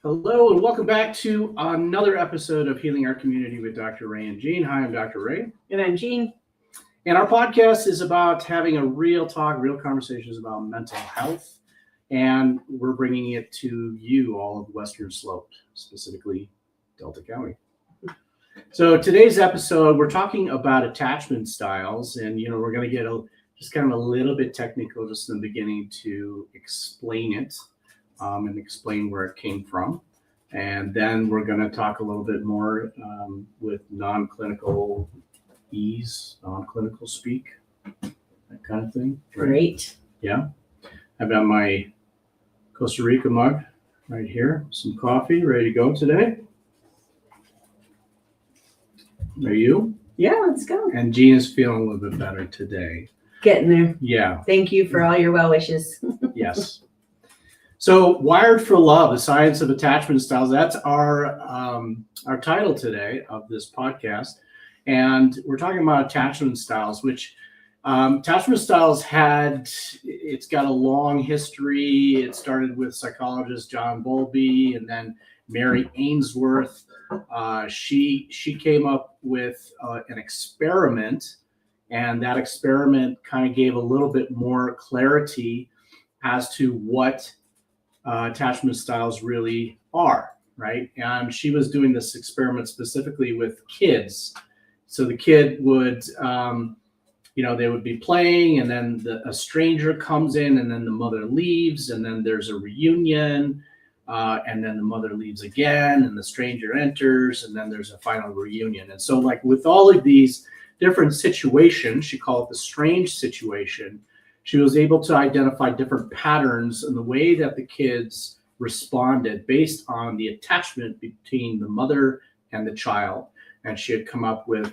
Hello, and welcome back to another episode of Healing Our Community with Dr. Ray and Jean. Hi, I'm Dr. Ray. And I'm Jean. And our podcast is about having a real talk, real conversations about mental health. And we're bringing it to you, all of Western Slope, specifically Delta County. So today's episode, we're talking about attachment styles. And, we're going to get just kind of a little bit technical just in the beginning to explain it. And explain where it came from. And then we're going to talk a little bit more with non-clinical ease, non-clinical speak, that kind of thing. Right? Great. Yeah. I've got my Costa Rica mug right here, some coffee ready to go today. Are you? Yeah, let's go. And Jean is feeling a little bit better today. Getting there. Yeah. Thank you for all your well wishes. Yes. So, Wired for Love, the science of attachment styles. That's our title today of this podcast, and we're talking about attachment styles. Which attachment styles it's got a long history. It started with psychologist John Bowlby, and then Mary Ainsworth. She came up with an experiment, and that experiment kind of gave a little bit more clarity as to what attachment styles really are, right? And she was doing this experiment specifically with kids. So the kid would, they would be playing, and then a stranger comes in, and then the mother leaves, and then there's a reunion, and then the mother leaves again, and the stranger enters, and then there's a final reunion. And so, like with all of these different situations, she called it the strange situation. She was able to identify different patterns in the way that the kids responded based on the attachment between the mother and the child. And she had come up with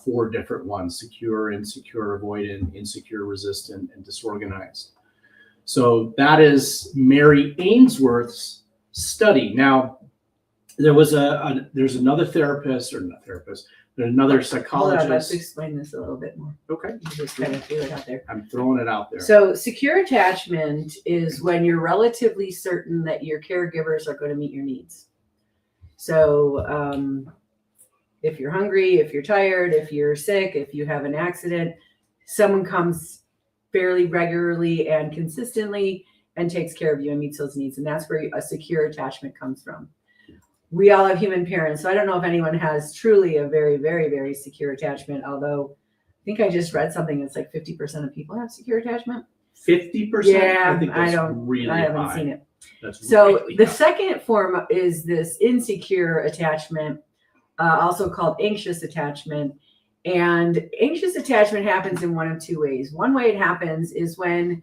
4 different ones: secure, insecure, avoidant, insecure, resistant, and disorganized. So that is Mary Ainsworth's study. Now, there's another therapist, or not therapist, there's another psychologist. Hold on, let's explain this a little bit more. Okay. You just kind of threw it out there. I'm throwing it out there. So secure attachment is when you're relatively certain that your caregivers are going to meet your needs. So if you're hungry, if you're tired, if you're sick, if you have an accident, someone comes fairly regularly and consistently and takes care of you and meets those needs. And that's where a secure attachment comes from. We all have human parents, so I don't know if anyone has truly a very, very, very secure attachment, although I think I just read something that's like 50% of people have secure attachment. 50%? Yeah, I think that's really I haven't high. seen it. That's So really the high. second form is this insecure attachment, also called anxious attachment. And anxious attachment happens in one of 2 ways. One way it happens is when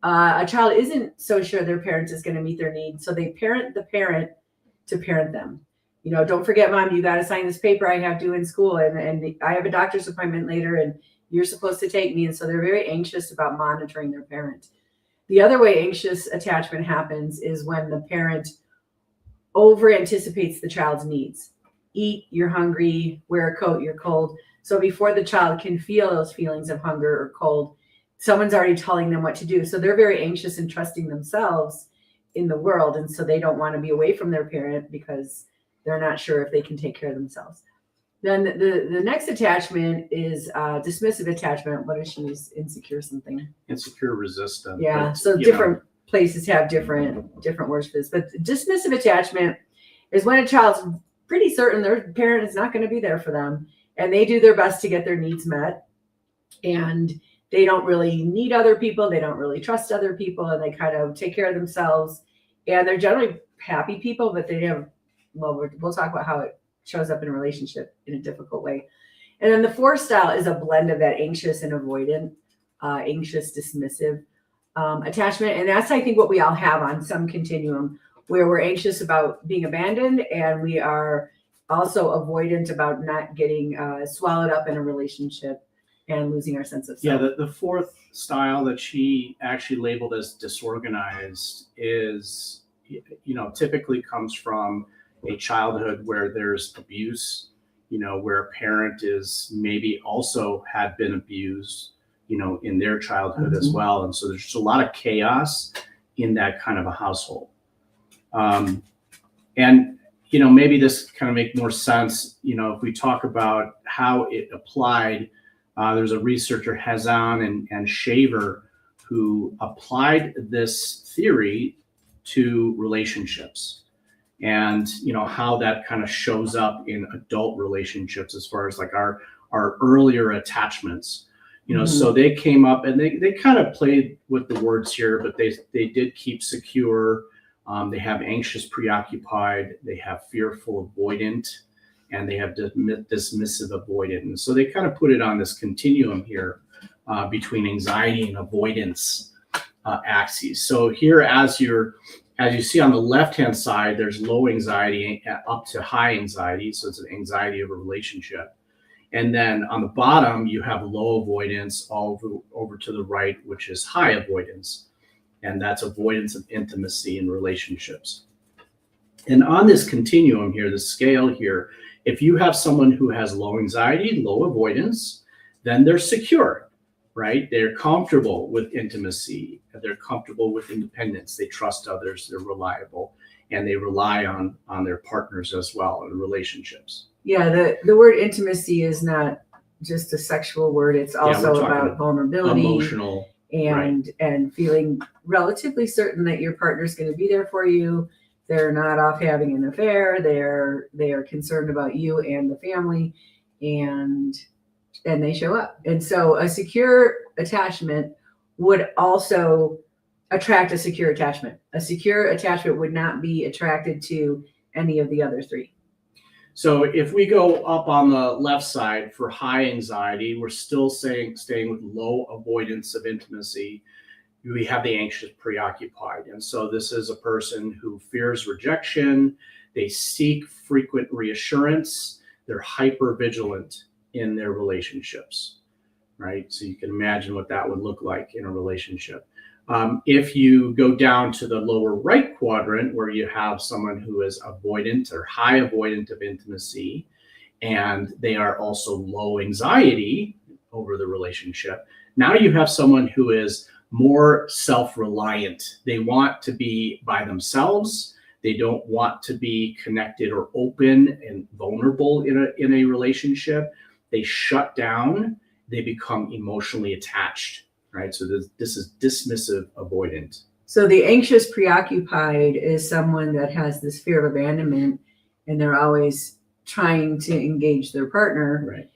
a child isn't so sure their parent is going to meet their needs, so they parent the parent to parent them. Don't forget, Mom, you got to sign this paper I have due in school, and I have a doctor's appointment later, and you're supposed to take me. And so they're very anxious about monitoring their parent. The other way anxious attachment happens is when the parent over anticipates the child's needs. Eat, you're hungry, wear a coat, you're cold. So before the child can feel those feelings of hunger or cold, someone's already telling them what to do. So they're very anxious and trusting themselves in the world, and so they don't want to be away from their parent because they're not sure if they can take care of themselves. Then the next attachment is dismissive attachment. What is she use? Insecure something. Insecure, resistant. Yeah. But, so different places have different words for this. But dismissive attachment is when a child's pretty certain their parent is not going to be there for them, and they do their best to get their needs met, and they don't really need other people. They don't really trust other people, and they kind of take care of themselves. And they're generally happy people, but they have, we'll talk about how it shows up in a relationship in a difficult way. And then the 4th style is a blend of that anxious and avoidant, anxious, dismissive attachment. And that's, I think, what we all have on some continuum, where we're anxious about being abandoned, and we are also avoidant about not getting swallowed up in a relationship and losing our sense of self. Yeah, the 4th style that she actually labeled as disorganized is, typically comes from a childhood where there's abuse, where a parent is maybe also had been abused, in their childhood as well. And so there's just a lot of chaos in that kind of a household. And, maybe this kind of make more sense, if we talk about how it applied. There's a researcher, Hazan and Shaver, who applied this theory to relationships, and how that kind of shows up in adult relationships as far as like our earlier attachments. So they came up and they kind of played with the words here, but they did keep secure. They have anxious, preoccupied, they have fearful, avoidant, and they have dismissive, avoidant. And so they kind of put it on this continuum here between anxiety and avoidance axes. So here, as you see on the left-hand side, there's low anxiety up to high anxiety. So it's an anxiety of a relationship. And then on the bottom, you have low avoidance all over to the right, which is high avoidance. And that's avoidance of intimacy in relationships. And on this continuum here, the scale here, if you have someone who has low anxiety, low avoidance, then they're secure, right? They're comfortable with intimacy. They're comfortable with independence. They trust others. They're reliable. And they rely on their partners as well in relationships. Yeah, the word intimacy is not just a sexual word. It's also about vulnerability, emotional, and feeling relatively certain that your partner's going to be there for you. They're not off having an affair. They are concerned about you and the family, and they show up. And so a secure attachment would also attract a secure attachment. A secure attachment would not be attracted to any of the other three. So if we go up on the left side for high anxiety, we're still staying with low avoidance of intimacy. We have the anxious, preoccupied. And so this is a person who fears rejection. They seek frequent reassurance. They're hyper vigilant in their relationships, right? So you can imagine what that would look like in a relationship. If you go down to the lower right quadrant, where you have someone who is avoidant or high avoidant of intimacy, and they are also low anxiety over the relationship, now you have someone who is more self-reliant. They want to be by themselves. They don't want to be connected or open and vulnerable in a relationship. They shut down. They become emotionally attached. Right, so this is dismissive avoidant. So the anxious preoccupied is someone that has this fear of abandonment, and they're always trying to engage their partner. Right.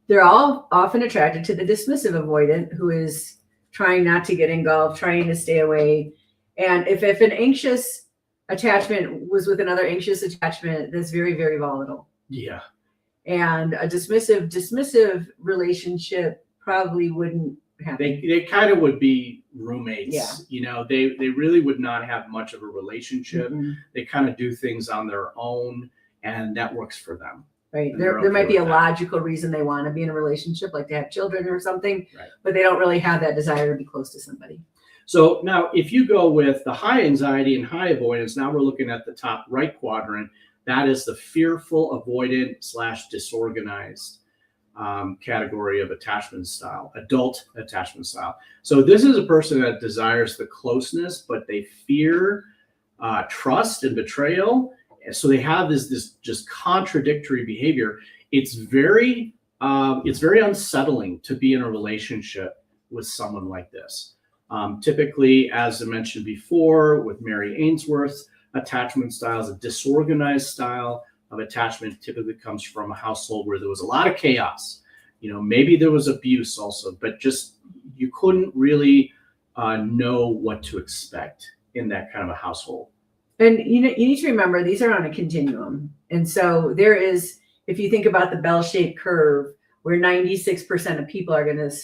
They're all often attracted to the dismissive avoidant, who is trying not to get engulfed, trying to stay away. And if an anxious attachment was with another anxious attachment, that's very, very volatile. Yeah. And a dismissive relationship probably wouldn't happen. They kind of would be roommates. Yeah. They really would not have much of a relationship. Mm-hmm. They kind of do things on their own, and that works for them. Right. There might be a logical reason they want to be in a relationship, like to have children or something, right, but they don't really have that desire to be close to somebody. So now if you go with the high anxiety and high avoidance, now we're looking at the top right quadrant. That is the fearful, avoidant / disorganized category of attachment style, adult attachment style. So this is a person that desires the closeness, but they fear trust and betrayal. So they have this just contradictory behavior. It's very unsettling to be in a relationship with someone like this. Typically, as I mentioned before, with Mary Ainsworth, attachment style is a disorganized style of attachment. Typically comes from a household where there was a lot of chaos. Maybe there was abuse also, but just you couldn't really know what to expect in that kind of a household. And you need to remember, these are on a continuum. And so there is, if you think about the bell-shaped curve, where 96% of people are going to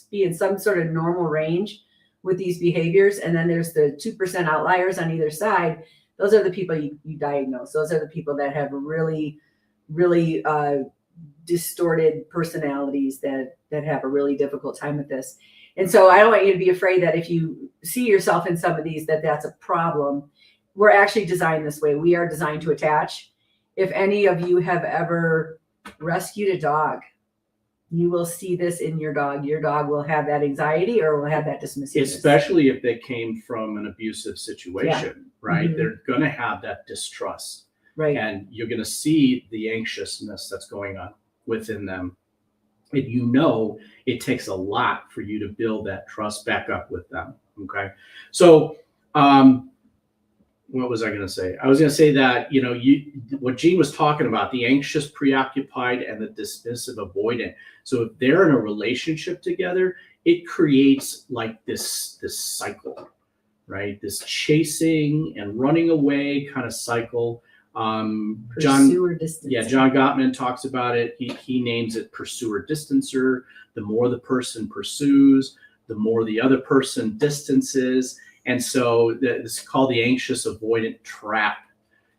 be in some sort of normal range with these behaviors, and then there's the 2% outliers on either side. Those are the people you diagnose. Those are the people that have really, really distorted personalities that have a really difficult time with this. And so I don't want you to be afraid that if you see yourself in some of these, that's a problem. We're actually designed this way. We are designed to attach. If any of you have ever rescued a dog, you will see this in your dog. Your dog will have that anxiety or will have that dismissiveness. Especially if they came from an abusive situation, right? Mhm. They're going to have that distrust. Right. And you're going to see the anxiousness that's going on within them. And you know it takes a lot for you to build that trust back up with them. Okay. So, what was I going to say? I was going to say that, what Gene was talking about, the anxious, preoccupied, and the dismissive, avoidant. So if they're in a relationship together, it creates like this cycle, right? This chasing and running away kind of cycle. Pursuer distancer. Yeah, John Gottman talks about it. He names it pursuer distancer. The more the person pursues, the more the other person distances. And so it's called the anxious avoidant trap.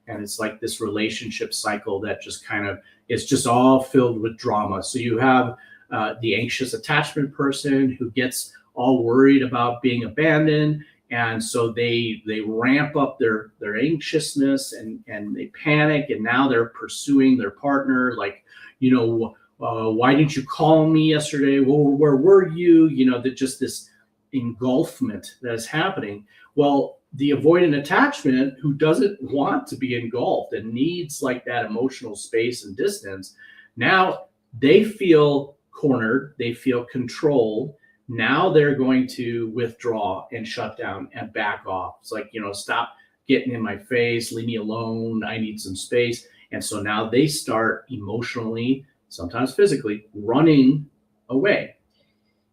And it's like this relationship cycle that just kind of, it's just all filled with drama. So you have the anxious attachment person who gets all worried about being abandoned. And so they ramp up their anxiousness and they panic. And now they're pursuing their partner. Like, why didn't you call me yesterday? Well, where were you? That just this engulfment that is happening. Well, the avoidant attachment who doesn't want to be engulfed and needs like that emotional space and distance, now they feel cornered, they feel controlled. Now they're going to withdraw and shut down and back off. It's like, stop getting in my face, leave me alone, I need some space. And so now they start emotionally, sometimes physically, running away.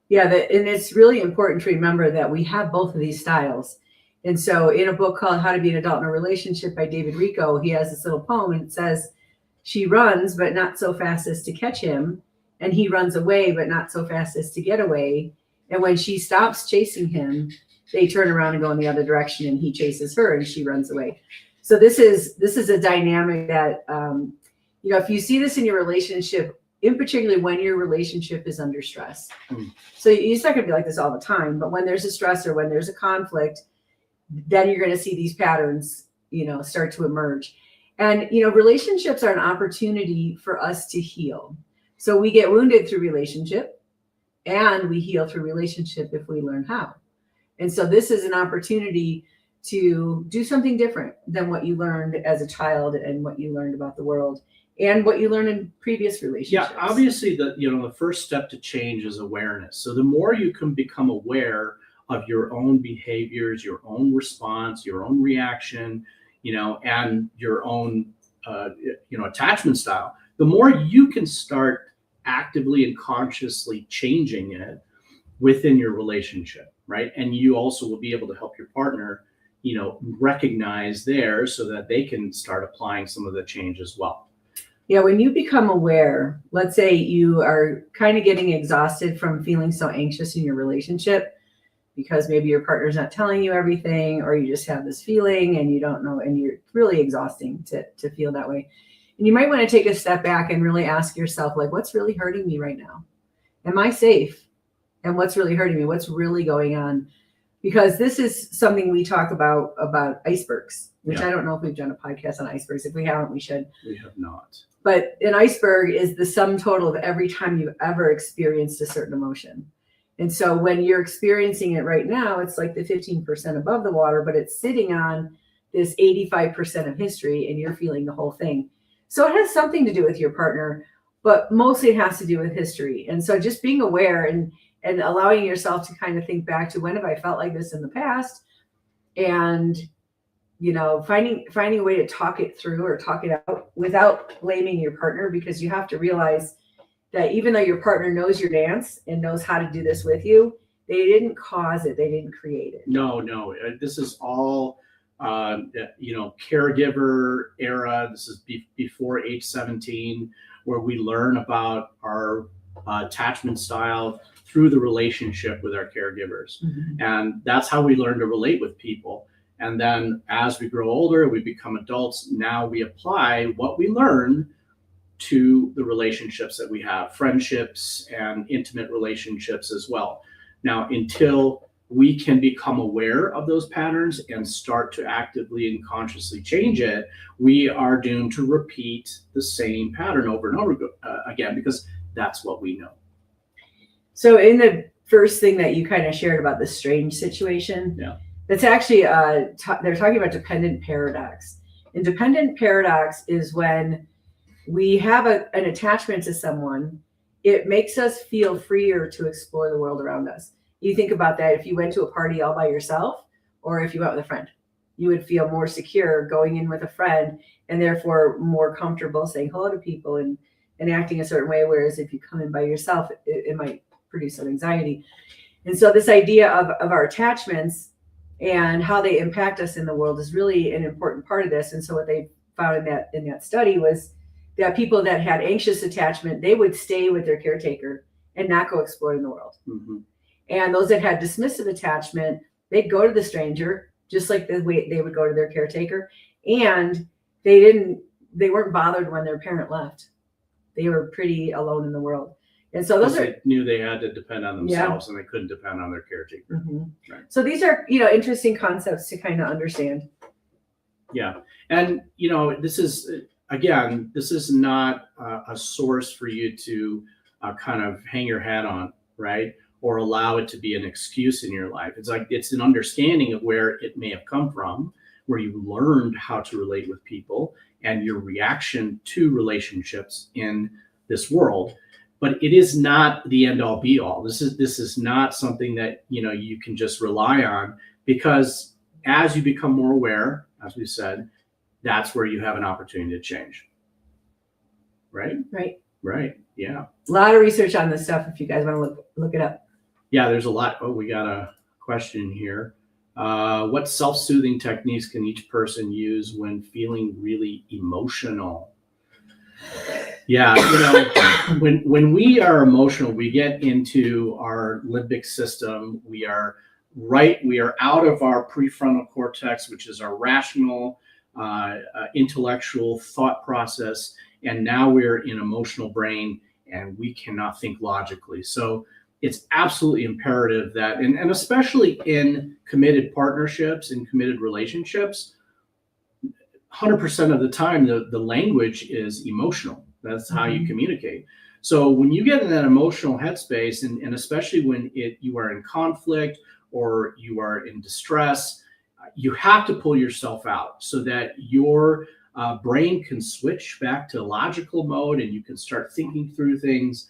Yeah, and it's really important to remember that we have both of these styles. And so in a book called How to Be an Adult in a Relationship by David Rico, he has this little poem and it says, she runs, but not so fast as to catch him. And he runs away, but not so fast as to get away. And when she stops chasing him, they turn around and go in the other direction and he chases her and she runs away. So this is a dynamic that, if you see this in your relationship, in particular when your relationship is under stress. So it's not going to be like this all the time, but when there's a stress or when there's a conflict, then you're going to see these patterns, start to emerge. And, relationships are an opportunity for us to heal. So we get wounded through relationship and we heal through relationship if we learn how. And so this is an opportunity to do something different than what you learned as a child and what you learned about the world and what you learned in previous relationships. Yeah, obviously the first step to change is awareness. So the more you can become aware of your own behaviors, your own response, your own reaction, and your own, attachment style, the more you can start actively and consciously changing it within your relationship, right? And you also will be able to help your partner, recognize theirs so that they can start applying some of the change as well. Yeah, when you become aware, let's say you are kind of getting exhausted from feeling so anxious in your relationship because maybe your partner's not telling you everything, or you just have this feeling and you don't know, and you're really exhausting to feel that way. And you might want to take a step back and really ask yourself, like, what's really hurting me right now? Am I safe? And what's really hurting me? What's really going on? Because this is something we talk about icebergs, which I don't know if we've done a podcast on icebergs. If we haven't, we should. We have not. But an iceberg is the sum total of every time you've ever experienced a certain emotion. And so when you're experiencing it right now, it's like the 15% above the water, but it's sitting on this 85% of history and you're feeling the whole thing. So it has something to do with your partner, but mostly it has to do with history. And so just being aware and allowing yourself to kind of think back to, when have I felt like this in the past? And, finding a way to talk it through or talk it out without blaming your partner, because you have to realize that even though your partner knows your dance and knows how to do this with you, they didn't cause it. They didn't create it. No. This is all, caregiver era. This is before age 17, where we learn about our attachment style through the relationship with our caregivers. Mm-hmm. And that's how we learn to relate with people. And then as we grow older, we become adults. Now we apply what we learn to the relationships that we have, friendships and intimate relationships as well. Now, until we can become aware of those patterns and start to actively and consciously change it, we are doomed to repeat the same pattern over and over again, because that's what we know. So in the first thing that you kind of shared about the strange situation, Yeah. that's actually they're talking about dependent paradox. And dependent paradox is when we have an attachment to someone, it makes us feel freer to explore the world around us. You think about that if you went to a party all by yourself or if you went with a friend, you would feel more secure going in with a friend and therefore more comfortable saying hello to people and acting a certain way. Whereas if you come in by yourself, it might produce some anxiety. And so this idea of our attachments and how they impact us in the world is really an important part of this. And so what they found in that study was that people that had anxious attachment, they would stay with their caretaker and not go exploring the world. Mm-hmm. And those that had dismissive attachment, they'd go to the stranger, just like the way they would go to their caretaker. And they weren't bothered when their parent left. They were pretty alone in the world. And so those they knew they had to depend on themselves and they couldn't depend on their caretaker. Mm-hmm. Right. So these are, interesting concepts to kind of understand. Yeah. And, this is not a source for you to kind of hang your hat on, right? Or allow it to be an excuse in your life. It's an understanding of where it may have come from, where you learned how to relate with people and your reaction to relationships in this world. But it is not the end all be all. This is not something that, you can just rely on, because as you become more aware, as we said, that's where you have an opportunity to change. Right? Right. Yeah. A lot of research on this stuff if you guys want to look it up. Yeah, there's a lot. Oh, we got a question here. What self-soothing techniques can each person use when feeling really emotional? Yeah, when we are emotional, we get into our limbic system. We are out of our prefrontal cortex, which is our rational, intellectual thought process. And now we're in emotional brain and we cannot think logically. So it's absolutely imperative that, and especially in committed partnerships and committed relationships, 100% of the time, the language is emotional. That's how you communicate. So when you get in that emotional headspace, and especially when you are in conflict or you are in distress, you have to pull yourself out so that your brain can switch back to logical mode and you can start thinking through things,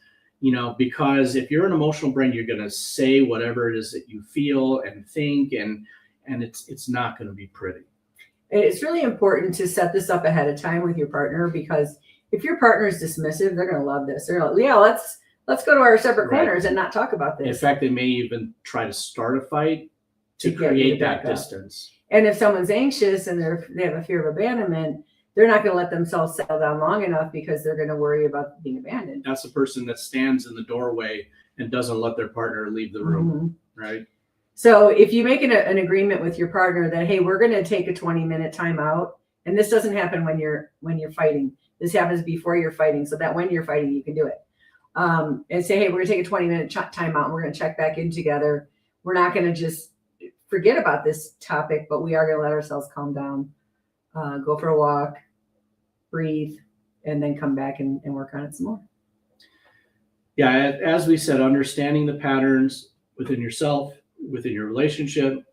because if you're an emotional brain, you're going to say whatever it is that you feel and think, and it's not going to be pretty. It's really important to set this up ahead of time with your partner, because if your partner is dismissive, they're going to love this. They're like, yeah, let's go to our separate corners and not talk about this. In fact, they may even try to start a fight to create that distance. And if someone's anxious and they have a fear of abandonment, they're not going to let themselves settle down long enough because they're going to worry about being abandoned. That's the person that stands in the doorway and doesn't let their partner leave the room, right? So if you make an agreement with your partner that, hey, we're going to take a 20-minute time out, and this doesn't happen when you're fighting. This happens before you're fighting, so that when you're fighting, you can do it. And say, hey, we're going to take a 20-minute time out, and we're going to check back in together. We're not going to just forget about this topic, but we are going to let ourselves calm down, go for a walk, breathe, and then come back and work on it some more. Yeah, as we said, understanding the patterns within yourself, within your relationship,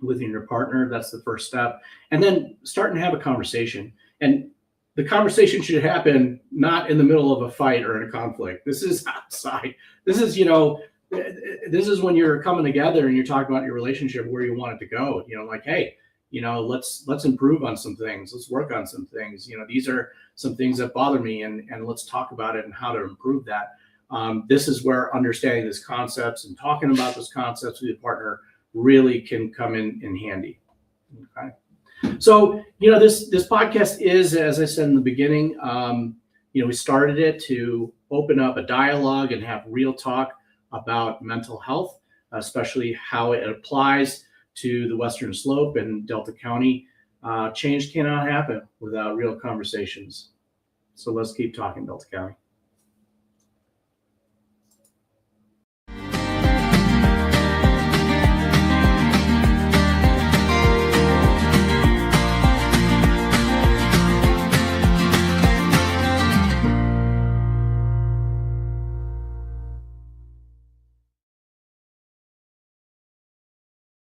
within your partner, that's the first step. And then starting to have a conversation. And the conversation should happen not in the middle of a fight or in a conflict. This is outside. This is, this is when you're coming together and you're talking about your relationship, where you want it to go. Like, hey, let's improve on some things. Let's work on some things. These are some things that bother me, and let's talk about it and how to improve that. This is where understanding these concepts and talking about those concepts with your partner really can come in handy. Okay. So, this podcast is, as I said in the beginning, we started it to open up a dialogue and have real talk about mental health, especially how it applies to the Western Slope and Delta County. Change cannot happen without real conversations. So let's keep talking, Delta County.